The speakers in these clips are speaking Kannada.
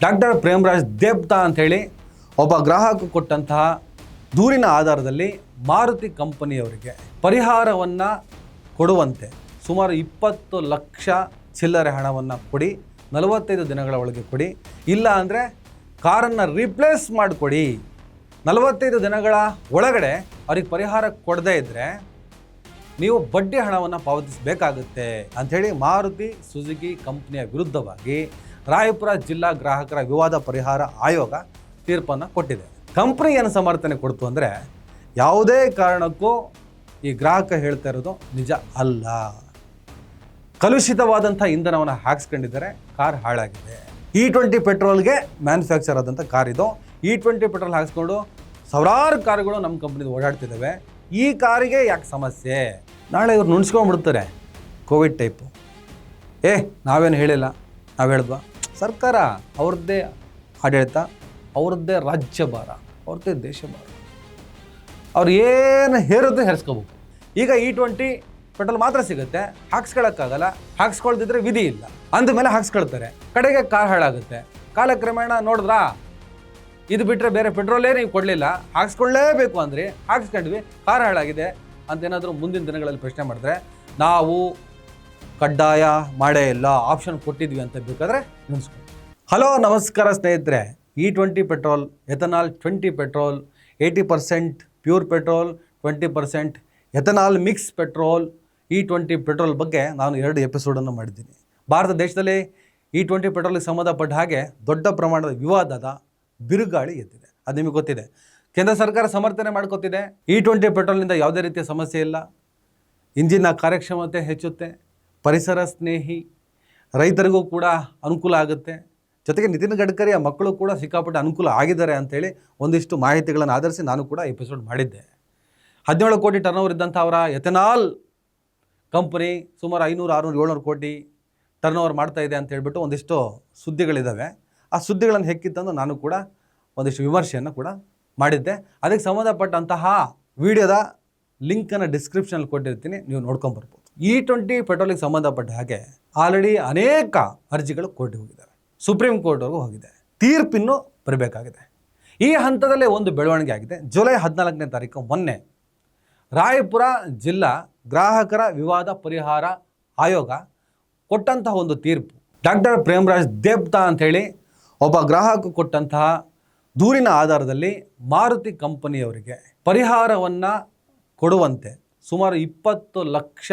ಡಾಕ್ಟರ್ ಪ್ರೇಮರಾಜ್ ದೇಬ್ತಾ ಅಂಥೇಳಿ ಒಬ್ಬ ಗ್ರಾಹಕ ಕೊಟ್ಟಂತಹ ದೂರಿನ ಆಧಾರದಲ್ಲಿ ಮಾರುತಿ ಕಂಪನಿಯವರಿಗೆ ಪರಿಹಾರವನ್ನು ಕೊಡುವಂತೆ ಸುಮಾರು 20 ಲಕ್ಷ ಚಿಲ್ಲರೆ ಹಣವನ್ನು ಕೊಡಿ, 45 ದಿನಗಳ ಒಳಗೆ ಕೊಡಿ, ಇಲ್ಲ ಅಂದರೆ ಕಾರನ್ನು ರೀಪ್ಲೇಸ್ ಮಾಡಿಕೊಡಿ, 45 ದಿನಗಳ ಒಳಗಡೆ ಅವ್ರಿಗೆ ಪರಿಹಾರ ಕೊಡದೇ ಇದ್ದರೆ ನೀವು ಬಡ್ಡಿ ಹಣವನ್ನು ಪಾವತಿಸಬೇಕಾಗುತ್ತೆ ಅಂಥೇಳಿ ಮಾರುತಿ ಸುಜುಕಿ ಕಂಪ್ನಿಯ ವಿರುದ್ಧವಾಗಿ ರಾಯಪುರ ಜಿಲ್ಲಾ ಗ್ರಾಹಕರ ವಿವಾದ ಪರಿಹಾರ ಆಯೋಗ ತೀರ್ಪನ್ನು ಕೊಟ್ಟಿದೆ. ಕಂಪ್ನಿ ಏನು ಸಮರ್ಥನೆ ಕೊಡ್ತು ಅಂದರೆ, ಯಾವುದೇ ಕಾರಣಕ್ಕೂ ಈ ಗ್ರಾಹಕ ಹೇಳ್ತಾ ಇರೋದು ನಿಜ ಅಲ್ಲ, ಕಲುಷಿತವಾದಂಥ ಇಂಧನವನ್ನು ಹಾಕ್ಸ್ಕೊಂಡಿದ್ದಾರೆ, ಕಾರ್ ಹಾಳಾಗಿದೆ. E20 ಪೆಟ್ರೋಲ್ಗೆ ಮ್ಯಾನುಫ್ಯಾಕ್ಚರ್ ಆದಂಥ ಕಾರ್ ಇದು. E20 ಪೆಟ್ರೋಲ್ ಹಾಕ್ಸ್ಕೊಂಡು ಸಾವಿರಾರು ಕಾರುಗಳು ನಮ್ಮ ಕಂಪ್ನಿದು ಓಡಾಡ್ತಿದ್ದಾವೆ. ಈ ಕಾರಿಗೆ ಯಾಕೆ ಸಮಸ್ಯೆ? ನಾಳೆ ಇವ್ರು ನುಣ್ಸ್ಕೊಂಡ್ಬಿಡ್ತಾರೆ, ಕೋವಿಡ್ ಟೈಪು. ನಾವೇನು ಹೇಳಿಲ್ಲ, ನಾವು ಹೇಳಿದ್ವಾ? ಸರ್ಕಾರ ಅವ್ರದ್ದೇ ಆಡಳಿತ, ಅವ್ರದ್ದೇ ರಾಜ್ಯಭಾರ, ಅವ್ರದ್ದೇ ದೇಶಭಾರ, ಅವ್ರು ಏನು ಹೇರಿದ್ರೆ ಹೇರಿಸ್ಕೋಬೇಕು. ಈಗ E20 ಪೆಟ್ರೋಲ್ ಮಾತ್ರ ಸಿಗುತ್ತೆ, ಹಾಕ್ಸ್ಕೊಳಕ್ಕಾಗಲ್ಲ, ಹಾಕ್ಸ್ಕೊಳ್ದಿದ್ರೆ ವಿಧಿ ಇಲ್ಲ ಅಂದಮೇಲೆ ಹಾಕ್ಸ್ಕೊಳ್ತಾರೆ, ಕಡೆಗೆ ಕಾರ್ ಹಾಳಾಗುತ್ತೆ. ಕಾಲಕ್ರಮೇಣ ನೋಡಿದ್ರಾ, ಇದು ಬಿಟ್ಟರೆ ಬೇರೆ ಪೆಟ್ರೋಲೇ ನೀವು ಕೊಡಲಿಲ್ಲ, ಹಾಕ್ಸ್ಕೊಳ್ಳೇಬೇಕು ಅಂದರೆ ಹಾಕ್ಸ್ಕೊಂಡ್ವಿ, ಕಾರ್ ಹಾಳಾಗಿದೆ ಅಂತೇನಾದರೂ ಮುಂದಿನ ದಿನಗಳಲ್ಲಿ ಪ್ರಶ್ನೆ ಮಾಡಿದ್ರೆ ನಾವು ಕಡ್ಡಾಯ ಮಾಡೇ ಇಲ್ಲ, ಆಪ್ಷನ್ ಕೊಟ್ಟಿದ್ವಿ ಅಂತ ಬೇಕಾದರೆ ನೆನೆಸ್ಕೊಂಡು. ಹಲೋ ನಮಸ್ಕಾರ ಸ್ನೇಹಿತರೆ. E20 petrol, ethanol 20 petrol, 80% pure petrol, 20% ethanol mix petrol, E20 petrol ಬಗ್ಗೆ ನಾನು 2 ಎಪಿಸೋಡನ್ನು ಮಾಡಿದ್ದೀನಿ. ಭಾರತ ದೇಶದಲ್ಲಿ E20 ಪೆಟ್ರೋಲ್ಗೆ ಸಂಬಂಧಪಟ್ಟ ಹಾಗೆ ದೊಡ್ಡ ಪ್ರಮಾಣದ ವಿವಾದದ ಬಿರುಗಾಳಿ ಎದ್ದಿದೆ. ಅದು ನಿಮಗೆ ಗೊತ್ತಿದೆ. ಕೇಂದ್ರ ಸರ್ಕಾರ ಸಮರ್ಥನೆ ಮಾಡ್ಕೊತಿದೆ, E20 ಪೆಟ್ರೋಲ್ನಿಂದ ಯಾವುದೇ ರೀತಿಯ ಸಮಸ್ಯೆ ಇಲ್ಲ, ಇಂಜಿನ್ನ ಕಾರ್ಯಕ್ಷಮತೆ ಹೆಚ್ಚುತ್ತೆ, ಪರಿಸರ ಸ್ನೇಹಿ, ರೈತರಿಗೂ ಕೂಡ ಅನುಕೂಲ ಆಗುತ್ತೆ, ಜೊತೆಗೆ ನಿತಿನ್ ಗಡ್ಕರಿಯ ಮಕ್ಕಳು ಕೂಡ ಸಿಕ್ಕಾಪಟ್ಟೆ ಅನುಕೂಲ ಆಗಿದ್ದಾರೆ ಅಂಥೇಳಿ ಒಂದಿಷ್ಟು ಮಾಹಿತಿಗಳನ್ನು ಆಧರಿಸಿ ನಾನು ಕೂಡ ಎಪಿಸೋಡ್ ಮಾಡಿದ್ದೆ. 17 ಕೋಟಿ ಟರ್ನ್ ಓವರ್ ಇದ್ದಂಥ ಅವರ ಎಥನಾಲ್ ಕಂಪನಿ ಸುಮಾರು 500, 600, 700 ಕೋಟಿ ಟರ್ನ್ ಓವರ್ ಮಾಡ್ತಾ ಇದೆ ಅಂತ ಹೇಳ್ಬಿಟ್ಟು ಒಂದಿಷ್ಟು ಸುದ್ದಿಗಳಿದ್ದಾವೆ. ಆ ಸುದ್ದಿಗಳನ್ನು ಹೆಕ್ಕಿತ್ತಂದು ನಾನು ಕೂಡ ಒಂದಿಷ್ಟು ವಿಮರ್ಶೆಯನ್ನು ಕೂಡ ಮಾಡಿದ್ದೆ. ಅದಕ್ಕೆ ಸಂಬಂಧಪಟ್ಟಂತಹ ವಿಡಿಯೋದ ಲಿಂಕನ್ನು ಡಿಸ್ಕ್ರಿಪ್ಷನಲ್ಲಿ ಕೊಟ್ಟಿರ್ತೀನಿ, ನೀವು ನೋಡ್ಕೊಂಬರ್ಬೋದು. E20 ಪೆಟ್ರೋಲಿಗೆ ಸಂಬಂಧಪಟ್ಟ ಹಾಗೆ ಆಲ್ರೆಡಿ ಅನೇಕ ಅರ್ಜಿಗಳು ಕೋರ್ಟಿಗೆ ಹೋಗಿದ್ದಾವೆ, ಸುಪ್ರೀಂ ಕೋರ್ಟ್ವರೆಗೂ ಹೋಗಿದೆ, ತೀರ್ಪಿನ್ನು ಬರಬೇಕಾಗಿದೆ. ಈ ಹಂತದಲ್ಲೇ ಒಂದು ಬೆಳವಣಿಗೆ ಆಗಿದೆ. ಜುಲೈ 14ನೇ ತಾರೀಕು ಮೊನ್ನೆ ರಾಯಪುರ ಜಿಲ್ಲಾ ಗ್ರಾಹಕರ ವಿವಾದ ಪರಿಹಾರ ಆಯೋಗ ಕೊಟ್ಟಂತಹ ಒಂದು ತೀರ್ಪು, ಡಾಕ್ಟರ್ ಪ್ರೇಮರಾಜ್ ದೇಬ್ತಾ ಅಂಥೇಳಿ ಒಬ್ಬ ಗ್ರಾಹಕ ಕೊಟ್ಟಂತಹ ದೂರಿನ ಆಧಾರದಲ್ಲಿ ಮಾರುತಿ ಕಂಪನಿಯವರಿಗೆ ಪರಿಹಾರವನ್ನು ಕೊಡುವಂತೆ ಸುಮಾರು 20 ಲಕ್ಷ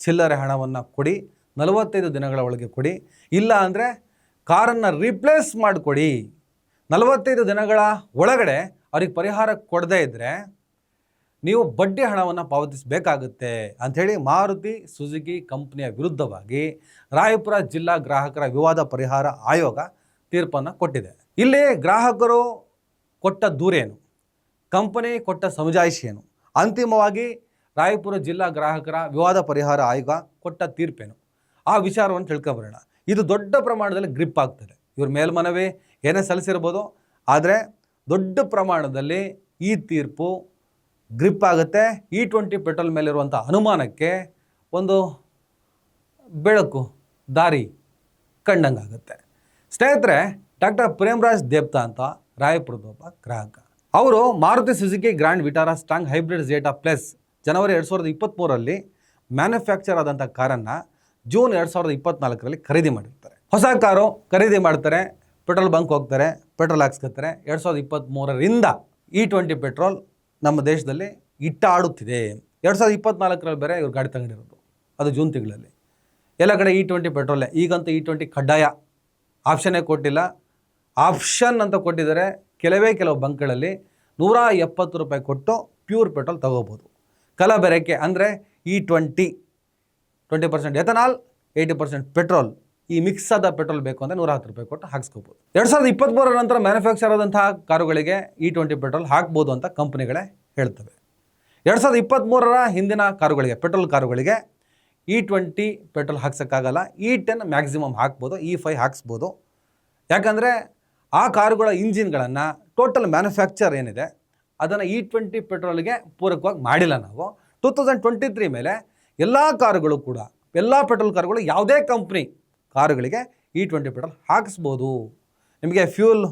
ಚಿಲ್ಲರೆ ಹಣವನ್ನು ಕೊಡಿ, 45 ದಿನಗಳ ಒಳಗೆ ಕೊಡಿ, ಇಲ್ಲ ಅಂದರೆ ಕಾರನ್ನು ರೀಪ್ಲೇಸ್ ಮಾಡಿಕೊಡಿ, 45 ದಿನಗಳ ಒಳಗಡೆ ಅವ್ರಿಗೆ ಪರಿಹಾರ ಕೊಡದೇ ಇದ್ದರೆ ನೀವು ಬಡ್ಡಿ ಹಣವನ್ನು ಪಾವತಿಸಬೇಕಾಗುತ್ತೆ ಅಂಥೇಳಿ ಮಾರುತಿ ಸುಜುಕಿ ಕಂಪ್ನಿಯ ವಿರುದ್ಧವಾಗಿ ರಾಯಪುರ ಜಿಲ್ಲಾ ಗ್ರಾಹಕರ ವಿವಾದ ಪರಿಹಾರ ಆಯೋಗ ತೀರ್ಪನ್ನು ಕೊಟ್ಟಿದೆ. ಇಲ್ಲಿ ಗ್ರಾಹಕರು ಕೊಟ್ಟ ದೂರೇನು, ಕಂಪನಿ ಕೊಟ್ಟ ಸಮಜಾಯಿಷಿ ಏನು, ಅಂತಿಮವಾಗಿ ರಾಯಪುರ ಜಿಲ್ಲಾ ಗ್ರಾಹಕರ ವಿವಾದ ಪರಿಹಾರ ಆಯೋಗ ಕೊಟ್ಟ ತೀರ್ಪೇನು, ಆ ವಿಚಾರವನ್ನು ತಿಳ್ಕೊಬರೋಣ. ಇದು ದೊಡ್ಡ ಪ್ರಮಾಣದಲ್ಲಿ ಗ್ರಿಪ್ ಆಗ್ತದೆ. ಇವ್ರ ಮೇಲ್ಮನವಿ ಏನೇ ಸಲ್ಲಿಸಿರ್ಬೋದು, ಆದರೆ ದೊಡ್ಡ ಪ್ರಮಾಣದಲ್ಲಿ ಈ ತೀರ್ಪು ಗ್ರಿಪ್ ಆಗುತ್ತೆ. E20 ಪೆಟ್ರೋಲ್ ಮೇಲಿರುವಂಥ ಅನುಮಾನಕ್ಕೆ ಒಂದು ಬೆಳಕು, ದಾರಿ ಕಂಡಂಗಾಗುತ್ತೆ. ಸ್ನೇಹಿತರೆ, ಡಾಕ್ಟರ್ ಪ್ರೇಮರಾಜ್ ದೇಬ್ತಾ ಅಂತ ರಾಯಪುರದ ಒಬ್ಬ ಗ್ರಾಹಕ. ಅವರು Maruti Suzuki Grand Vitara strong hybrid Zeta plus ಜನವರಿ 2023ರಲ್ಲಿ ಮ್ಯಾನುಫ್ಯಾಕ್ಚರ್ ಆದಂಥ ಕಾರನ್ನು ಜೂನ್ 2024ರಲ್ಲಿ ಖರೀದಿ ಮಾಡಿರ್ತಾರೆ. ಹೊಸ ಕಾರು ಖರೀದಿ ಮಾಡ್ತಾರೆ, ಪೆಟ್ರೋಲ್ ಬಂಕ್ ಹೋಗ್ತಾರೆ, ಪೆಟ್ರೋಲ್ ಹಾಕ್ಸ್ಕೊತಾರೆ. 2023ರಿಂದ E20 ಪೆಟ್ರೋಲ್ ನಮ್ಮ ದೇಶದಲ್ಲಿ ಇಟ್ಟಾಡುತ್ತಿದೆ. 2024ರಲ್ಲಿ ಬೇರೆ ಇವ್ರು ಗಾಡಿ ತಗೊಂಡಿರೋದು, ಅದು ಜೂನ್ ತಿಂಗಳಲ್ಲಿ. ಎಲ್ಲ ಕಡೆ E20 ಪೆಟ್ರೋಲೇ. ಈಗಂತೂ E20 ಕಡ್ಡಾಯ, ಆಪ್ಷನ್ನೇ ಕೊಟ್ಟಿಲ್ಲ, ಆಪ್ಷನ್ ಅಂತ ಕೊಟ್ಟಿದ್ದಾರೆ. ಕೆಲವು ಬಂಕ್ಗಳಲ್ಲಿ 170 ರೂಪಾಯಿ ಕೊಟ್ಟು ಪ್ಯೂರ್ ಪೆಟ್ರೋಲ್ ತಗೋಬೋದು. ಕಲಬೆರಕೆ ಅಂದರೆ E20 20% ಎಥನಾಲ್, 80% ಪೆಟ್ರೋಲ್, ಈ ಮಿಕ್ಸ್ ಆದ ಪೆಟ್ರೋಲ್ ಬೇಕು ಅಂದರೆ 110 ರೂಪಾಯಿ ಕೊಟ್ಟು ಹಾಕ್ಸ್ಕೋಬೋದು. 2023 ನಂತರ ಮ್ಯಾನುಫ್ಯಾಕ್ಚರ್ ಆದಂತಹ ಕಾರುಗಳಿಗೆ E20 ಪೆಟ್ರೋಲ್ ಹಾಕ್ಬೋದು ಅಂತ ಕಂಪ್ನಿಗಳೇ ಹೇಳ್ತವೆ. 2023ರ ಹಿಂದಿನ ಕಾರುಗಳಿಗೆ, ಪೆಟ್ರೋಲ್ ಕಾರುಗಳಿಗೆ E20 ಪೆಟ್ರೋಲ್ ಹಾಕ್ಸೋಕ್ಕಾಗಲ್ಲ. E10 ಮ್ಯಾಕ್ಸಿಮಮ್ ಹಾಕ್ಬೋದು, E5 ಹಾಕ್ಸ್ಬೋದು. ಯಾಕಂದರೆ ಆ ಕಾರುಗಳ ಇಂಜಿನ್ಗಳನ್ನು ಟೋಟಲ್ ಮ್ಯಾನುಫ್ಯಾಕ್ಚರ್ ಏನಿದೆ ಅದನ್ನು E20 ಪೆಟ್ರೋಲ್ಗೆ ಪೂರಕವಾಗಿ ಮಾಡಿಲ್ಲ ನಾವು. 2023 ಮೇಲೆ ಎಲ್ಲ ಕಾರುಗಳು ಕೂಡ, ಎಲ್ಲ ಪೆಟ್ರೋಲ್ ಕಾರುಗಳು, ಯಾವುದೇ ಕಂಪ್ನಿ ಕಾರುಗಳಿಗೆ E20 ಪೆಟ್ರೋಲ್ ಹಾಕಿಸ್ಬೋದು. ನಿಮಗೆ ಫ್ಯೂಲ್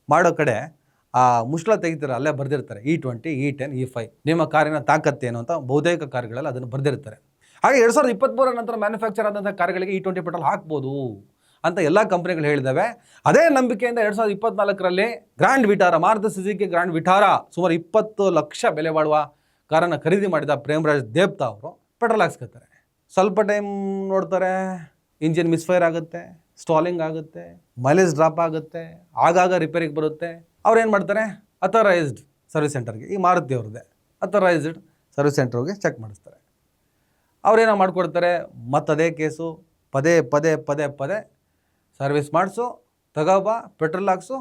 ಮಾಡೋ ಕಡೆ ಆ ಮುಷ್ಲ ತೆಗಿತಾರೆ, ಅಲ್ಲೇ ಬರೆದಿರ್ತಾರೆ E20, E10, E5 ನಿಮ್ಮ ಕಾರಿನ ತಾಕತ್ತೇನು ಅಂತ ಬಹುತೇಕ ಕಾರುಗಳಲ್ಲಿ ಅದನ್ನು ಬರೆದಿರ್ತಾರೆ. ಹಾಗೆ 2023 ನಂತರ ಮ್ಯಾನುಫ್ಯಾಕ್ಚರ್ ಆದಂಥ ಕಾರುಗಳಿಗೆ E20 ಪೆಟ್ರೋಲ್ ಹಾಕ್ಬೋದು ಅಂತ ಎಲ್ಲ ಕಂಪ್ನಿಗಳು ಹೇಳಿದ್ದಾವೆ. ಅದೇ ನಂಬಿಕೆಯಿಂದ 2024ರಲ್ಲಿ Grand Vitara, Maruti Suzuki Grand Vitara ಸುಮಾರು 20 ಲಕ್ಷ ಬೆಲೆ ಬಾಳುವ ಕಾರನ್ನು ಖರೀದಿ ಮಾಡಿದ ಪ್ರೇಮರಾಜ್ ದೇಬ್ತಾ ಅವರು ಪೆಟ್ರೋಲ್ ಹಾಕ್ಸ್ಕೊತಾರೆ. ಸ್ವಲ್ಪ ಟೈಮ್ ನೋಡ್ತಾರೆ, ಇಂಜಿನ್ ಮಿಸ್ಫೈರ್ ಆಗುತ್ತೆ, ಸ್ಟಾಲಿಂಗ್ ಆಗುತ್ತೆ, ಮೈಲೇಜ್ ಡ್ರಾಪ್ ಆಗುತ್ತೆ, ಆಗಾಗ ರಿಪೇರಿಗೆ ಬರುತ್ತೆ. ಅವ್ರು ಏನು ಮಾಡ್ತಾರೆ, ಅಥರೈಸ್ಡ್ ಸರ್ವಿಸ್ ಸೆಂಟರ್ಗೆ, ಈ ಮಾರುತಿ ಅವ್ರದ್ದೇ ಅಥರೈಸ್ಡ್ ಸರ್ವಿಸ್ ಸೆಂಟರ್ಗೆ ಚೆಕ್ ಮಾಡಿಸ್ತಾರೆ. ಅವ್ರೇನೋ ಮಾಡಿಕೊಡ್ತಾರೆ, ಮತ್ತದೇ ಕೇಸು, ಪದೇ ಪದೇ ಪದೇ ಪದೇ ಸರ್ವಿಸ್ ಮಾಡಿಸು, ತಗೋಬಾ, ಪೆಟ್ರೋಲ್ ಹಾಕ್ಸು,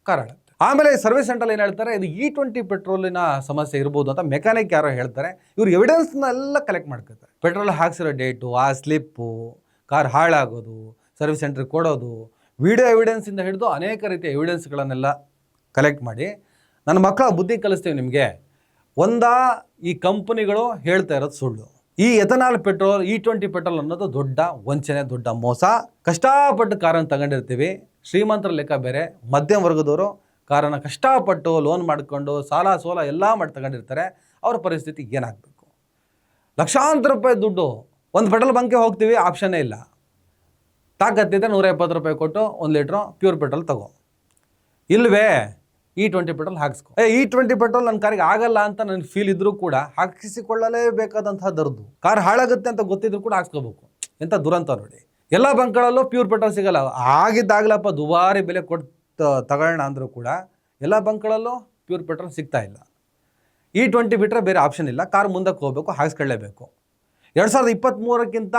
ಕಾರ್ ಹಾಳುತ್ತೆ. ಆಮೇಲೆ ಸರ್ವಿಸ್ ಸೆಂಟ್ರಲ್ಲಿ ಏನು ಹೇಳ್ತಾರೆ, ಇದು E20 ಪೆಟ್ರೋಲಿನ ಸಮಸ್ಯೆ ಇರ್ಬೋದು ಅಂತ ಮೆಕ್ಯಾನಿಕ್ ಯಾರೋ ಹೇಳ್ತಾರೆ. ಇವ್ರು ಎವಿಡೆನ್ಸ್ನೆಲ್ಲ ಕಲೆಕ್ಟ್ ಮಾಡ್ಕೊತಾರೆ. ಪೆಟ್ರೋಲ್ ಹಾಕ್ಸಿರೋ ಡೇಟು, ಆ ಸ್ಲಿಪ್ಪು, ಕಾರ್ ಹಾಳಾಗೋದು, ಸರ್ವಿಸ್ ಸೆಂಟ್ರಿಗೆ ಕೊಡೋದು, ವಿಡಿಯೋ ಎವಿಡೆನ್ಸಿಂದ ಹಿಡಿದು ಅನೇಕ ರೀತಿಯ ಎವಿಡೆನ್ಸ್ಗಳನ್ನೆಲ್ಲ ಕಲೆಕ್ಟ್ ಮಾಡಿ ನನ್ನ ಮಕ್ಕಳ ಬುದ್ಧಿ ಕಲಿಸ್ತೀವಿ ನಿಮಗೆ. ಈ ಕಂಪನಿಗಳು ಹೇಳ್ತಾ ಇರೋದು ಸುಳ್ಳು. ಈ ಎಥನಾಲ್ ಪೆಟ್ರೋಲ್, E20 ಪೆಟ್ರೋಲ್ ಅನ್ನೋದು ದೊಡ್ಡ ವಂಚನೆ, ದೊಡ್ಡ ಮೋಸ. ಕಷ್ಟಪಟ್ಟು ಕಾರನ್ನು ತಗೊಂಡಿರ್ತೀವಿ, ಶ್ರೀಮಂತರ ಲೆಕ್ಕ ಬೇರೆ, ಮಧ್ಯಮ ವರ್ಗದವರು ಕಾರನ್ನು ಕಷ್ಟಪಟ್ಟು ಲೋನ್ ಮಾಡಿಕೊಂಡು ಸಾಲ ಸೋಲ ಎಲ್ಲ ಮಾಡಿ ತಗೊಂಡಿರ್ತಾರೆ. ಅವ್ರ ಪರಿಸ್ಥಿತಿ ಏನಾಗಬೇಕು? ಲಕ್ಷಾಂತರ ರೂಪಾಯಿ ದುಡ್ಡು, ಒಂದು ಪೆಟ್ರೋಲ್ ಬಂಕ್ಗೆ ಹೋಗ್ತೀವಿ, ಆಪ್ಷನ್ನೇ ಇಲ್ಲ. ತಾಕತ್ತಿದ್ದರೆ 170 ರೂಪಾಯಿ ಕೊಟ್ಟು 1 ಲೀಟ್ರು ಪ್ಯೂರ್ ಪೆಟ್ರೋಲ್ ತಗೋ. ಇಲ್ವೇ E20 ಪೆಟ್ರೋಲ್ ಹಾಕಿಸ್ಕೊ. E20 ಪೆಟ್ರೋಲ್ ನನ್ನ ಕಾರಿಗೆ ಆಗಲ್ಲ ಅಂತ ನನಗೆ ಫೀಲ್ ಇದ್ರೂ ಕೂಡ ಹಾಕಿಸಿಕೊಳ್ಳಲೇಬೇಕಾದಂತಹ ದರ್ದು. ಕಾರ್ ಹಾಳಾಗುತ್ತೆ ಅಂತ ಗೊತ್ತಿದ್ರು ಕೂಡ ಹಾಕ್ಸ್ಕೋಬೇಕು. ಎಂಥ ದುರಂತ ನೋಡಿ. ಎಲ್ಲ ಬಂಕ್ಗಳಲ್ಲೂ ಪ್ಯೂರ್ ಪೆಟ್ರೋಲ್ ಸಿಗಲ್ಲ. ಆಗಿದ್ದಾಗಲಪ್ಪ ದುಬಾರಿ ಬೆಲೆ ಕೊಟ್ಟು ತಗೊಳ್ಳೋಣ ಅಂದರೂ ಕೂಡ ಎಲ್ಲ ಬಂಕ್ಗಳಲ್ಲೂ ಪ್ಯೂರ್ ಪೆಟ್ರೋಲ್ ಸಿಗ್ತಾ ಇಲ್ಲ. E20 ಬಿಟ್ಟರೆ ಬೇರೆ ಆಪ್ಷನ್ ಇಲ್ಲ. ಕಾರ್ ಮುಂದಕ್ಕೆ ಹೋಗಬೇಕು, ಹಾಕಿಸ್ಕೊಳ್ಳೇಬೇಕು. 2023ಕ್ಕಿಂತ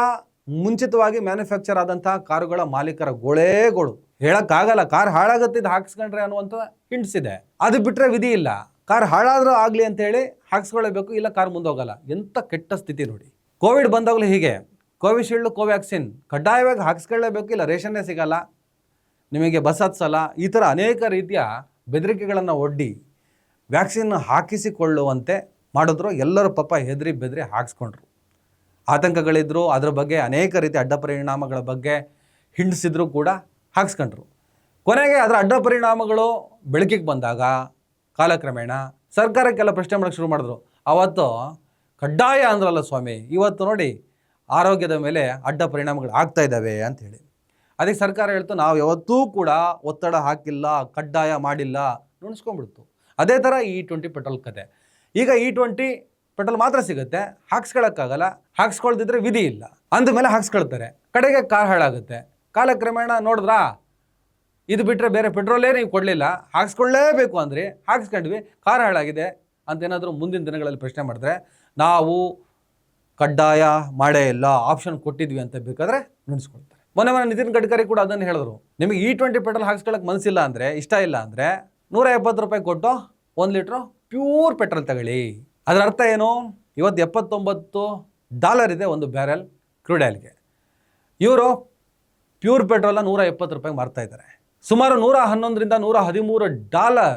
ಮುಂಚಿತವಾಗಿ ಮ್ಯಾನುಫ್ಯಾಕ್ಚರ್ ಆದಂಥ ಕಾರುಗಳ ಮಾಲೀಕರ ಗೋಳೇಗೋಳು ಹೇಳೋಕ್ಕಾಗಲ್ಲ. ಕಾರ್ ಹಾಳಾಗುತ್ತೆ, ಇದು ಹಾಕ್ಸ್ಕೊಂಡ್ರೆ ಅನ್ನುವಂಥ ಹಿಂಟ್ಸ್ ಇದೆ. ಅದು ಬಿಟ್ಟರೆ ವಿಧಿ ಇಲ್ಲ. ಕಾರ್ ಹಾಳಾದರೂ ಆಗಲಿ ಅಂತ ಹೇಳಿ ಹಾಕ್ಸ್ಕೊಳ್ಳೇಬೇಕು, ಇಲ್ಲ ಕಾರ್ ಮುಂದೋಗಲ್ಲ. ಎಂಥ ಕೆಟ್ಟ ಸ್ಥಿತಿ ನೋಡಿ. ಕೋವಿಡ್ ಬಂದಾಗಲೂ ಹೀಗೆ, ಕೋವಿಶೀಲ್ಡು, ಕೋವ್ಯಾಕ್ಸಿನ್ ಕಡ್ಡಾಯವಾಗಿ ಹಾಕ್ಸ್ಕೊಳ್ಳೇಬೇಕು, ಇಲ್ಲ ರೇಷನ್ನೇ ಸಿಗಲ್ಲ, ನಿಮಗೆ ಬಸ್ ಹತ್ಸಲ್ಲ. ಈ ಥರ ಅನೇಕ ರೀತಿಯ ಬೆದರಿಕೆಗಳನ್ನು ಒಡ್ಡಿ ವ್ಯಾಕ್ಸಿನ್ ಹಾಕಿಸಿಕೊಳ್ಳುವಂತೆ ಮಾಡಿದ್ರು. ಎಲ್ಲರೂ ಪಾಪ ಹೆದರಿ ಬೆದರಿ ಹಾಕ್ಸ್ಕೊಂಡ್ರು. ಆತಂಕಗಳಿದ್ರು, ಅದರ ಬಗ್ಗೆ ಅನೇಕ ರೀತಿಯ ಅಡ್ಡ ಪರಿಣಾಮಗಳ ಬಗ್ಗೆ ಹಿಂಡಿಸಿದ್ರು ಕೂಡ ಹಾಕ್ಸ್ಕೊಂಡ್ರು. ಕೊನೆಗೆ ಅದರ ಅಡ್ಡ ಪರಿಣಾಮಗಳು ಬೆಳಕಿಗೆ ಬಂದಾಗ ಕಾಲಕ್ರಮೇಣ ಸರ್ಕಾರಕ್ಕೆಲ್ಲ ಪ್ರಶ್ನೆ ಮಾಡೋಕ್ಕೆ ಶುರು ಮಾಡಿದ್ರು. ಅವತ್ತು ಕಡ್ಡಾಯ ಅಂದ್ರಲ್ಲ ಸ್ವಾಮಿ, ಇವತ್ತು ನೋಡಿ ಆರೋಗ್ಯದ ಮೇಲೆ ಅಡ್ಡ ಪರಿಣಾಮಗಳು ಆಗ್ತಾ ಇದ್ದಾವೆ ಅಂಥೇಳಿ. ಅದಕ್ಕೆ ಸರ್ಕಾರ ಹೇಳ್ತು, ನಾವು ಯಾವತ್ತೂ ಕೂಡ ಒತ್ತಡ ಹಾಕಿಲ್ಲ, ಕಡ್ಡಾಯ ಮಾಡಿಲ್ಲ, ನುಣಿಸ್ಕೊಂಡ್ಬಿಡ್ತು. ಅದೇ ಥರ E20 ಪೆಟ್ರೋಲ್ ಕತೆ. ಈಗ E20 ಪೆಟ್ರೋಲ್ ಮಾತ್ರ ಸಿಗುತ್ತೆ, ಹಾಕ್ಸ್ಕೊಳ್ಳೋಕ್ಕಾಗಲ್ಲ. ಹಾಕ್ಸ್ಕೊಳ್ದಿದ್ರೆ ವಿಧಿ ಇಲ್ಲ, ಅಂದಮೇಲೆ ಹಾಕ್ಸ್ಕೊಳ್ತಾರೆ. ಕಡೆಗೆ ಕಾರ್ ಹಾಳಾಗುತ್ತೆ. ಕಾಲಕ್ರಮೇಣ ನೋಡಿದ್ರಾ, ಇದು ಬಿಟ್ಟರೆ ಬೇರೆ ಪೆಟ್ರೋಲೇ ನೀವು ಕೊಡಲಿಲ್ಲ, ಹಾಕ್ಸ್ಕೊಳ್ಳೇಬೇಕು ಅಂದರೆ ಹಾಕ್ಸ್ಕೊಂಡ್ವಿ, ಕಾರ್ ಹಾಳಾಗಿದೆ ಅಂತೇನಾದರೂ ಮುಂದಿನ ದಿನಗಳಲ್ಲಿ ಪ್ರಶ್ನೆ ಮಾಡಿದ್ರೆ, ನಾವು ಕಡ್ಡಾಯ ಮಾಡೇ ಇಲ್ಲ, ಆಪ್ಷನ್ ಕೊಟ್ಟಿದ್ವಿ ಅಂತ ಬೇಕಾದರೆ ನುಣಿಸ್ಕೊಳ್ತಾರೆ. ಮೊನ್ನೆ ನಿತಿನ್ ಗಡ್ಕರಿ ಕೂಡ ಅದನ್ನು ಹೇಳಿದ್ರು, ನಿಮಗೆ E20 ಪೆಟ್ರೋಲ್ ಹಾಕ್ಸ್ಕೊಳ್ಳೋಕೆ ಮನಸ್ಸಿಲ್ಲ ಅಂದರೆ, ಇಷ್ಟ ಇಲ್ಲ ಅಂದರೆ 170 ರೂಪಾಯಿ ಕೊಟ್ಟು 1 ಲೀಟ್ರು ಪ್ಯೂರ್ ಪೆಟ್ರೋಲ್ ತಗೊಳ್ಳಿ. ಅದರ ಅರ್ಥ ಏನು? ಇವತ್ತು $79 ಇದೆ ಒಂದು ಬ್ಯಾರೆಲ್ ಕ್ರೂಡ್ ಆಯಿಲ್ಗೆ. ಇವರು ಪ್ಯೂರ್ ಪೆಟ್ರೋಲ್ನ 170 ರೂಪಾಯಿಗೆ ಮಾರ್ತಾ ಇದ್ದಾರೆ. ಸುಮಾರು $111ರಿಂದ $113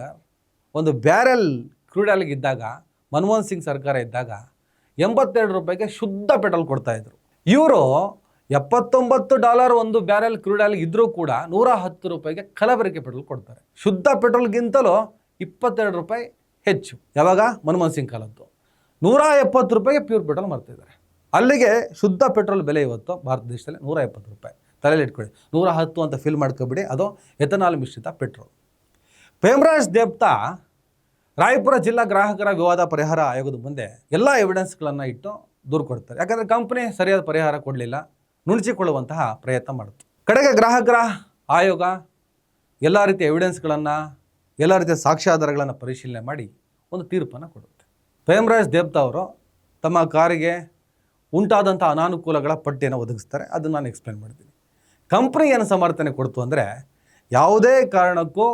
ಒಂದು ಬ್ಯಾರೆಲ್ ಕ್ರೂಡ್ ಆಯಿಲ್ಗೆ ಇದ್ದಾಗ, ಮನಮೋಹನ್ ಸಿಂಗ್ ಸರ್ಕಾರ ಇದ್ದಾಗ 82 ರೂಪಾಯಿಗೆ ಶುದ್ಧ ಪೆಟ್ರೋಲ್ ಕೊಡ್ತಾಯಿದ್ರು. ಇವರು $79 ಒಂದು ಬ್ಯಾರೆಲ್ ಕ್ರೂಡ್ ಆಯಿಲ್ ಇದ್ದರೂ ಕೂಡ 110 ರೂಪಾಯಿಗೆ ಕಲಬೆರಕೆ ಪೆಟ್ರೋಲ್ ಕೊಡ್ತಾರೆ. ಶುದ್ಧ ಪೆಟ್ರೋಲ್ಗಿಂತಲೂ 22 ರೂಪಾಯಿ ಹೆಚ್ಚು. ಯಾವಾಗ? ಮನಮೋಹನ್ ಸಿಂಗ್ ಕಾಲದ್ದು. 170 ರೂಪಾಯಿಗೆ ಪ್ಯೂರ್ ಪೆಟ್ರೋಲ್ ಮಾರ್ತಿದ್ದಾರೆ. ಅಲ್ಲಿಗೆ ಶುದ್ಧ ಪೆಟ್ರೋಲ್ ಬೆಲೆ ಇವತ್ತು ಭಾರತ ದೇಶದಲ್ಲಿ 170 ರೂಪಾಯಿ. ತಲೆಯಲ್ಲಿ ಇಟ್ಕೊಳ್ಳಿ, 110 ಅಂತ ಫಿಲ್ ಮಾಡ್ಕೊಬಿಡಿ, ಅದು ಎಥನಾಲ್ ಮಿಶ್ರಿತ ಪೆಟ್ರೋಲ್. ಪ್ರೇಮರಾಜ್ ದೇಬ್ತಾ ರಾಯಪುರ ಜಿಲ್ಲಾ ಗ್ರಾಹಕರ ವಿವಾದ ಪರಿಹಾರ ಆಯೋಗದ ಮುಂದೆ ಎಲ್ಲ ಎವಿಡೆನ್ಸ್ಗಳನ್ನು ಇಟ್ಟು ದೂರು ಕೊಡ್ತಾರೆ. ಯಾಕಂದರೆ ಕಂಪನಿ ಸರಿಯಾದ ಪರಿಹಾರ ಕೊಡಲಿಲ್ಲ, ನುಣುಚಿಕೊಳ್ಳುವಂತಹ ಪ್ರಯತ್ನ ಮಾಡುತ್ತೆ. ಕಡೆಗೆ ಗ್ರಾಹಕರ ಆಯೋಗ ಎಲ್ಲ ರೀತಿಯ ಎವಿಡೆನ್ಸ್ಗಳನ್ನು, ಎಲ್ಲ ರೀತಿಯ ಸಾಕ್ಷ್ಯಾಧಾರಗಳನ್ನು ಪರಿಶೀಲನೆ ಮಾಡಿ ಒಂದು ತೀರ್ಪನ್ನು ಕೊಡುತ್ತೆ. ಪ್ರೇಮರಾಜ್ ದೇಬ್ತಾ ಅವರು ತಮ್ಮ ಕಾರಿಗೆ ಉಂಟಾದಂಥ ಅನಾನುಕೂಲಗಳ ಪಟ್ಟಿಯನ್ನು ಒದಗಿಸ್ತಾರೆ. ಅದನ್ನು ನಾನು ಎಕ್ಸ್ಪ್ಲೇನ್ ಮಾಡ್ತೀನಿ. ಕಂಪ್ನಿ ಏನು ಸಮರ್ಥನೆ ಕೊಡ್ತು ಅಂದರೆ, ಯಾವುದೇ ಕಾರಣಕ್ಕೂ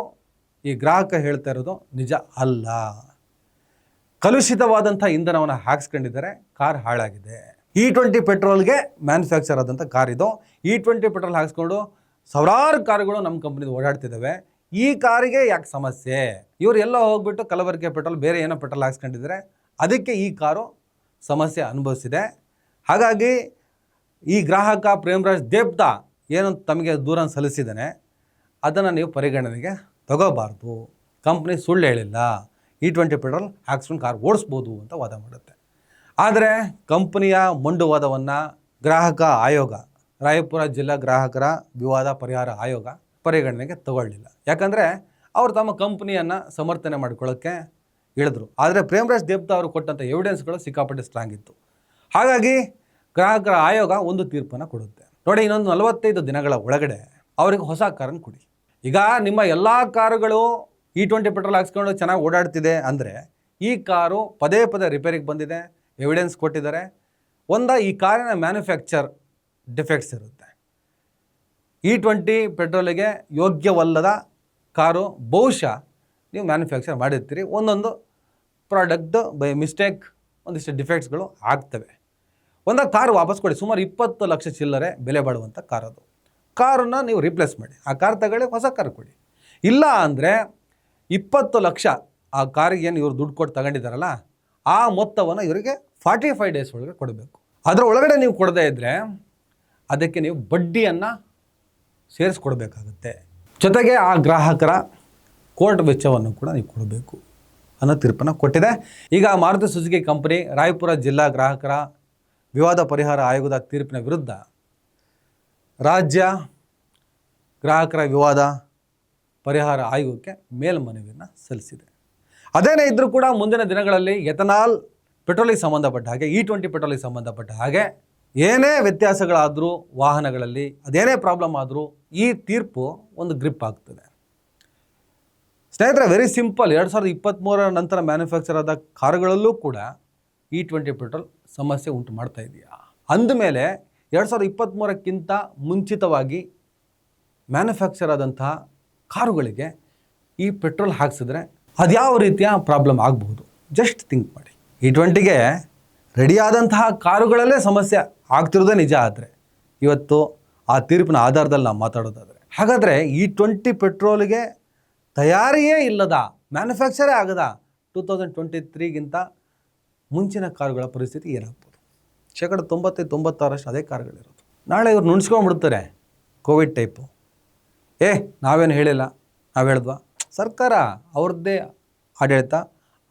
ಈ ಗ್ರಾಹಕ ಹೇಳ್ತಾ ಇರೋದು ನಿಜ ಅಲ್ಲ, ಕಲುಷಿತವಾದಂಥ ಇಂಧನವನ್ನು ಹಾಕ್ಸ್ಕೊಂಡಿದ್ದಾರೆ, ಕಾರ್ ಹಾಳಾಗಿದೆ. E20 ಪೆಟ್ರೋಲ್ಗೆ ಮ್ಯಾನುಫ್ಯಾಕ್ಚರ್ ಆದಂಥ ಕಾರ್ ಇದು. E20 ಪೆಟ್ರೋಲ್ ಹಾಕ್ಸ್ಕೊಂಡು ಸಾವಿರಾರು ಕಾರುಗಳು ನಮ್ಮ ಕಂಪ್ನಿದು ಓಡಾಡ್ತಿದ್ದಾವೆ. ಈ ಕಾರಿಗೆ ಯಾಕೆ ಸಮಸ್ಯೆ? ಇವರು ಎಲ್ಲ ಹೋಗ್ಬಿಟ್ಟು ಕಲಬೆರಕೆ ಪೆಟ್ರೋಲ್, ಬೇರೆ ಏನೋ ಪೆಟ್ರೋಲ್ ಹಾಕ್ಸ್ಕೊಂಡಿದ್ದಾರೆ, ಅದಕ್ಕೆ ಈ ಕಾರು ಸಮಸ್ಯೆ ಅನುಭವಿಸಿದೆ. ಹಾಗಾಗಿ ಈ ಗ್ರಾಹಕ ಪ್ರೇಮರಾಜ್ ದೇಬ್ತಾ ಏನು ತಮಗೆ ದೂರನ್ನು ಸಲ್ಲಿಸಿದ್ದಾನೆ, ಅದನ್ನು ನೀವು ಪರಿಗಣನೆಗೆ ತಗೋಬಾರ್ದು. ಕಂಪ್ನಿ ಸುಳ್ಳು ಹೇಳಿಲ್ಲ, E20 ಪೆಟ್ರೋಲ್ ಹಾಕ್ಸ್ಕೊಂಡು ಕಾರ್ ಓಡಿಸ್ಬೋದು ಅಂತ ವಾದ ಮಾಡುತ್ತೆ. ಆದರೆ ಕಂಪನಿಯ ಮೊಂಡುವಾದವನ್ನು ಗ್ರಾಹಕ ಆಯೋಗ, ರಾಯಪುರ ಜಿಲ್ಲಾ ಗ್ರಾಹಕರ ವಿವಾದ ಪರಿಹಾರ ಆಯೋಗ ಪರಿಗಣನೆಗೆ ತಗೊಳ್ಳಿಲ್ಲ. ಯಾಕಂದರೆ ಅವರು ತಮ್ಮ ಕಂಪ್ನಿಯನ್ನು ಸಮರ್ಥನೆ ಮಾಡ್ಕೊಳ್ಳೋಕ್ಕೆ ಹೇಳಿದ್ರು. ಆದರೆ ಪ್ರೇಮರಾಜ್ ದೇಬ್ತಾ ಅವರು ಕೊಟ್ಟಂಥ ಎವಿಡೆನ್ಸ್ಗಳು ಸಿಕ್ಕಾಪಟ್ಟೆ ಸ್ಟ್ರಾಂಗ್ ಇತ್ತು. ಹಾಗಾಗಿ ಗ್ರಾಹಕರ ಆಯೋಗ ಒಂದು ತೀರ್ಪನ್ನು ಕೊಡುತ್ತೆ. ನೋಡಿ, ಇನ್ನೊಂದು 45 ದಿನಗಳ ಒಳಗಡೆ ಅವರಿಗೆ ಹೊಸ ಕಾರನ್ನು ಕೊಡಿ. ಈಗ ನಿಮ್ಮ ಎಲ್ಲ ಕಾರುಗಳು E20 ಪೆಟ್ರೋಲ್ ಹಾಕ್ಸ್ಕೊಂಡು ಚೆನ್ನಾಗಿ ಓಡಾಡ್ತಿದೆ ಅಂದರೆ ಈ ಕಾರು ಪದೇ ಪದೇ ರಿಪೇರಿಗೆ ಬಂದಿದೆ, ಎವಿಡೆನ್ಸ್ ಕೊಟ್ಟಿದ್ದಾರೆ. ಈ ಕಾರಿನ ಮ್ಯಾನುಫ್ಯಾಕ್ಚರ್ ಡಿಫೆಕ್ಟ್ಸ್ ಇರುತ್ತೆ. E20 ಪೆಟ್ರೋಲಿಗೆ ಯೋಗ್ಯವಲ್ಲದ ಕಾರು ಬಹುಶಃ ನೀವು ಮ್ಯಾನುಫ್ಯಾಕ್ಚರ್ ಮಾಡಿರ್ತೀರಿ. ಒಂದೊಂದು ಪ್ರಾಡಕ್ಟ್ ಬೈ ಮಿಸ್ಟೇಕ್ ಒಂದಿಷ್ಟು ಡಿಫೆಕ್ಟ್ಸ್ಗಳು ಆಗ್ತವೆ. ಕಾರು ವಾಪಸ್ ಕೊಡಿ. ಸುಮಾರು 20 ಲಕ್ಷ ಚಿಲ್ಲರೆ ಬೆಲೆ ಬಾಳುವಂಥ ಕಾರ್ ಅದು. ಕಾರನ್ನು ನೀವು ರಿಪ್ಲೇಸ್ ಮಾಡಿ, ಆ ಕಾರ್ ತಗೊಳ್ಳಿ, ಹೊಸ ಕಾರು ಕೊಡಿ. ಇಲ್ಲ ಅಂದರೆ 20 ಲಕ್ಷ ಆ ಕಾರಿಗೆ ಏನು ಇವರು ದುಡ್ಡು ಕೊಟ್ಟು ತಗೊಂಡಿದ್ದಾರಲ್ಲ, ಆ ಮೊತ್ತವನ್ನು ಇವರಿಗೆ 45 ಡೇಸ್ ಒಳಗೆ ಕೊಡಬೇಕು. ಅದರ ಒಳಗಡೆ ನೀವು ಕೊಡದೇ ಇದ್ದರೆ ಅದಕ್ಕೆ ನೀವು ಬಡ್ಡಿಯನ್ನು ಸೇರಿಸ್ಕೊಡ್ಬೇಕಾಗುತ್ತೆ. ಜೊತೆಗೆ ಆ ಗ್ರಾಹಕರ ಕೋರ್ಟ್ ವೆಚ್ಚವನ್ನು ಕೂಡ ನೀವು ಕೊಡಬೇಕು ಅನ್ನೋ ತೀರ್ಪನ್ನು ಕೊಟ್ಟಿದೆ. ಈಗ ಮಾರುತಿ ಸುಜುಕಿ ಕಂಪನಿ ರಾಯಪುರ ಜಿಲ್ಲಾ ಗ್ರಾಹಕರ ವಿವಾದ ಪರಿಹಾರ ಆಯೋಗದ ತೀರ್ಪಿನ ವಿರುದ್ಧ ರಾಜ್ಯ ಗ್ರಾಹಕರ ವಿವಾದ ಪರಿಹಾರ ಆಯೋಗಕ್ಕೆ ಮೇಲ್ಮನವಿಯನ್ನು ಸಲ್ಲಿಸಿದೆ. ಅದೇನೇ ಇದ್ದರೂ ಕೂಡ ಮುಂದಿನ ದಿನಗಳಲ್ಲಿ ಎಥನಾಲ್ ಪೆಟ್ರೋಲಿಗೆ ಸಂಬಂಧಪಟ್ಟ ಹಾಗೆ E20 ಪೆಟ್ರೋಲಿಗೆ ಸಂಬಂಧಪಟ್ಟ ಹಾಗೆ ಏನೇ ವ್ಯತ್ಯಾಸಗಳಾದರೂ ವಾಹನಗಳಲ್ಲಿ, ಅದೇನೇ ಪ್ರಾಬ್ಲಮ್ ಆದರೂ ಈ ತೀರ್ಪು ಒಂದು ಗ್ರಿಪ್ ಆಗ್ತದೆ. ಸ್ನೇಹಿತರೆ, ವೆರಿ ಸಿಂಪಲ್. 2023 ನಂತರ ಮ್ಯಾನುಫ್ಯಾಕ್ಚರ್ ಆದ ಕಾರುಗಳಲ್ಲೂ ಕೂಡ E20 ಪೆಟ್ರೋಲ್ ಸಮಸ್ಯೆ ಉಂಟು ಮಾಡ್ತಾ ಇದೆಯಾ? ಅಂದಮೇಲೆ 2023ಕ್ಕಿಂತ ಮುಂಚಿತವಾಗಿ ಮ್ಯಾನುಫ್ಯಾಕ್ಚರ್ ಆದಂತಹ ಕಾರುಗಳಿಗೆ ಈ ಪೆಟ್ರೋಲ್ ಹಾಕ್ಸಿದ್ರೆ ಅದ್ಯಾವ ರೀತಿಯ ಪ್ರಾಬ್ಲಮ್ ಆಗಬಹುದು? ಜಸ್ಟ್ ಥಿಂಕ್ ಮಾಡಿ. E20ಗೆ ರೆಡಿಯಾದಂತಹ ಕಾರುಗಳಲ್ಲೇ ಸಮಸ್ಯೆ ಆಗ್ತಿರೋದೇ ನಿಜ. ಆದರೆ ಇವತ್ತು ಆ ತೀರ್ಪಿನ ಆಧಾರದಲ್ಲಿ ನಾವು ಮಾತಾಡೋದಾದರೆ, ಹಾಗಾದರೆ E20 ಪೆಟ್ರೋಲಿಗೆ ತಯಾರಿಯೇ ಇಲ್ಲದ, ಮ್ಯಾನುಫ್ಯಾಕ್ಚರೇ ಆಗದ 2023ಗಿಂತ ಮುಂಚಿನ ಕಾರುಗಳ ಪರಿಸ್ಥಿತಿ ಏನಾಗ್ಬೋದು? 90-96% ಅದೇ ಕಾರುಗಳಿರೋದು. ನಾಳೆ ಇವ್ರು ನುಣ್ಸ್ಕೊಂಡ್ಬಿಡ್ತಾರೆ ಕೋವಿಡ್ ಟೈಪು. ನಾವೇನು ಹೇಳಿಲ್ಲ, ನಾವು ಹೇಳಿದ್ವಾ? ಸರ್ಕಾರ ಅವ್ರದ್ದೇ ಆಡಳಿತ,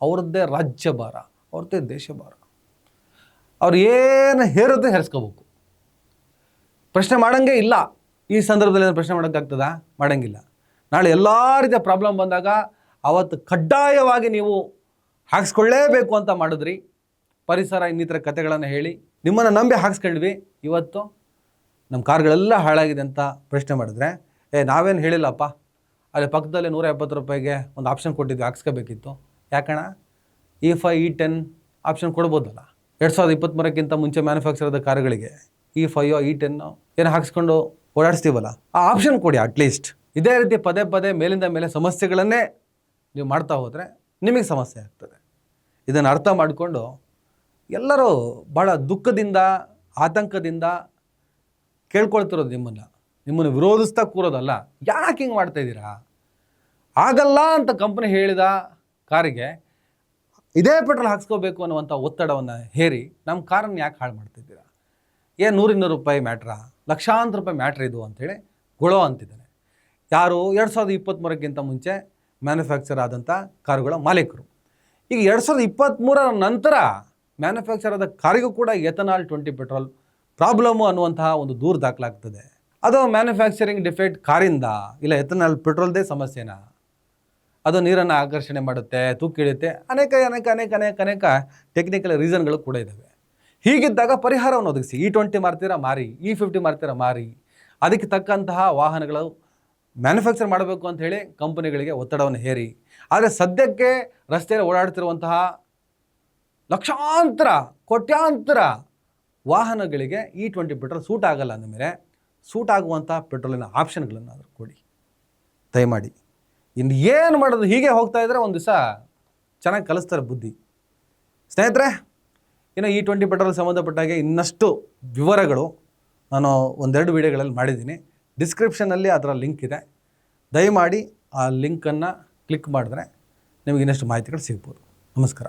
ಅವ್ರದ್ದೇ ರಾಜ್ಯ ಭಾರ, ಅವ್ರದ್ದೇ ದೇಶ ಭಾರ. ಅವ್ರು ಏನು ಹೇರಿದ್ರೆ ಹೇರಿಸ್ಕೋಬೇಕು, ಪ್ರಶ್ನೆ ಮಾಡೋಂಗೇ ಇಲ್ಲ. ಈ ಸಂದರ್ಭದಲ್ಲಿ ಪ್ರಶ್ನೆ ಮಾಡೋಕ್ಕಾಗ್ತದಾ? ಮಾಡೋಂಗಿಲ್ಲ. ನಾಳೆ ಎಲ್ಲ ರೀತಿಯ ಪ್ರಾಬ್ಲಮ್ ಬಂದಾಗ ಅವತ್ತು ಕಡ್ಡಾಯವಾಗಿ ನೀವು ಹಾಕ್ಸ್ಕೊಳ್ಳೇಬೇಕು ಅಂತ ಮಾಡಿದ್ರಿ. ಪರಿಸರ ಇನ್ನಿತರ ಕಥೆಗಳನ್ನು ಹೇಳಿ ನಿಮ್ಮನ್ನು ನಂಬಿ ಹಾಕ್ಸ್ಕೊಂಡ್ವಿ. ಇವತ್ತು ನಮ್ಮ ಕಾರ್ಗಳೆಲ್ಲ ಹಾಳಾಗಿದೆ ಅಂತ ಪ್ರಶ್ನೆ ಮಾಡಿದ್ರೆ, ನಾವೇನು ಹೇಳಿಲ್ಲಪ್ಪ, ಅಲ್ಲಿ ಪಕ್ಕದಲ್ಲಿ 170 ರೂಪಾಯಿಗೆ ಒಂದು ಆಪ್ಷನ್ ಕೊಟ್ಟಿದ್ವಿ, ಹಾಕ್ಸ್ಕೋಬೇಕಿತ್ತು. ಯಾಕಣ್ಣ? E5 E10 option ಕೊಡ್ಬೋದಲ್ಲ. 2023ಕ್ಕಿಂತ ಮುಂಚೆ ಮ್ಯಾನುಫ್ಯಾಕ್ಚರ್ ಆದ ಕಾರುಗಳಿಗೆ E5 E10 ಏನು ಹಾಕ್ಸ್ಕೊಂಡು ಓಡಾಡಿಸ್ತೀವಲ್ಲ, ಆ ಆಪ್ಷನ್ ಕೊಡಿ ಅಟ್ಲೀಸ್ಟ್. ಇದೇ ರೀತಿ ಪದೇ ಪದೇ ಮೇಲಿಂದ ಮೇಲೆ ಸಮಸ್ಯೆಗಳನ್ನೇ ನೀವು ಮಾಡ್ತಾ ಹೋದರೆ ನಿಮಗೆ ಸಮಸ್ಯೆ ಆಗ್ತದೆ. ಇದನ್ನು ಅರ್ಥ ಮಾಡಿಕೊಂಡು ಎಲ್ಲರೂ ಭಾಳ ದುಃಖದಿಂದ, ಆತಂಕದಿಂದ ಕೇಳ್ಕೊಳ್ತಿರೋದು ನಿಮ್ಮನ್ನು ವಿರೋಧಿಸ್ತಾ ಕೂರೋದಲ್ಲ. ಯಾಕೆ ಹಿಂಗೆ ಮಾಡ್ತಾಯಿದ್ದೀರಾ? ಆಗಲ್ಲ ಅಂತ ಕಂಪ್ನಿ ಹೇಳಿದ ಕಾರಿಗೆ ಇದೇ ಪೆಟ್ರೋಲ್ ಹಾಕ್ಸ್ಕೋಬೇಕು ಅನ್ನುವಂಥ ಒತ್ತಡವನ್ನು ಹೇರಿ ನಮ್ಮ ಕಾರನ್ನು ಯಾಕೆ ಹಾಳು ಮಾಡ್ತಿದ್ದೀರಾ? 100-200 ರೂಪಾಯಿ ಮ್ಯಾಟ್ರಾ, ಲಕ್ಷಾಂತರ ರೂಪಾಯಿ ಮ್ಯಾಟ್ರ್ ಇದು ಅಂಥೇಳಿ ಗೊಳೋ ಅಂತಿದ್ದಾನೆ. ಯಾರು? 2023ಕ್ಕಿಂತ ಮುಂಚೆ ಮ್ಯಾನುಫ್ಯಾಕ್ಚರ್ ಆದಂಥ ಕಾರುಗಳ ಮಾಲೀಕರು. ಈಗ 2023 ನಂತರ ಮ್ಯಾನುಫ್ಯಾಕ್ಚರ್ ಆದ ಕಾರಿಗೂ ಕೂಡ ಎಥನಾಲ್ 20 ಪೆಟ್ರೋಲ್ ಪ್ರಾಬ್ಲಮ್ಮು ಅನ್ನುವಂತಹ ಒಂದು ದೂರು ದಾಖಲಾಗ್ತದೆ. ಅದು ಮ್ಯಾನುಫ್ಯಾಕ್ಚರಿಂಗ್ ಡಿಫೆಕ್ಟ್ ಕಾರಿಂದ, ಇಲ್ಲ ಎಥನಾಲ್ ಪೆಟ್ರೋಲ್ದೇ ಸಮಸ್ಯೆನಾ? ಅದು ನೀರನ್ನು ಆಕರ್ಷಣೆ ಮಾಡುತ್ತೆ, ತೂಕಿಡುತ್ತೆ, ಅನೇಕ ಟೆಕ್ನಿಕಲ್ ರೀಸನ್ಗಳು ಕೂಡ ಇದ್ದಾವೆ. ಹೀಗಿದ್ದಾಗ ಪರಿಹಾರವನ್ನು ಒದಗಿಸಿ. E20 ಮಾರ್ತೀರಾ ಮಾರಿ, E50 ಮಾರ್ತೀರಾ ಮಾರಿ. ಅದಕ್ಕೆ ತಕ್ಕಂತಹ ವಾಹನಗಳು ಮ್ಯಾನುಫ್ಯಾಕ್ಚರ್ ಮಾಡಬೇಕು ಅಂತ ಹೇಳಿ ಕಂಪನಿಗಳಿಗೆ ಒತ್ತಡವನ್ನು ಹೇರಿ. ಆದರೆ ಸದ್ಯಕ್ಕೆ ರಸ್ತೆಯಲ್ಲಿ ಓಡಾಡ್ತಿರುವಂತಹ ಲಕ್ಷಾಂತರ ಕೋಟ್ಯಾಂತರ ವಾಹನಗಳಿಗೆ E20 ಪೆಟ್ರೋಲ್ ಸೂಟ್ ಆಗಲ್ಲ ಅಂದಮೇಲೆ ಸೂಟ್ ಆಗುವಂಥ ಪೆಟ್ರೋಲಿನ ಆಪ್ಷನ್ಗಳನ್ನು ಆದರೂ ಕೊಡಿ ದಯಮಾಡಿ. ಇನ್ನು ಏನು ಮಾಡೋದು? ಹೀಗೆ ಹೋಗ್ತಾ ಇದ್ದರೆ ಒಂದು ದಿವಸ ಚೆನ್ನಾಗಿ ಕಲಿಸ್ತಾರೆ ಬುದ್ಧಿ. ಸ್ನೇಹಿತರೆ, ಇನ್ನು E20 ಪೆಟ್ರೋಲ್ ಸಂಬಂಧಪಟ್ಟಾಗೆ ಇನ್ನಷ್ಟು ವಿವರಗಳು ನಾನು ಒಂದೆರಡು ವಿಡಿಯೋಗಳಲ್ಲಿ ಮಾಡಿದ್ದೀನಿ. ಡಿಸ್ಕ್ರಿಪ್ಷನಲ್ಲಿ ಅದರ ಲಿಂಕ್ ಇದೆ. ದಯಮಾಡಿ ಆ ಲಿಂಕನ್ನು ಕ್ಲಿಕ್ ಮಾಡಿದ್ರೆ ನಿಮಗೆ ಇನ್ನಷ್ಟು ಮಾಹಿತಿಗಳು ಸಿಗ್ಬೋದು. ನಮಸ್ಕಾರ.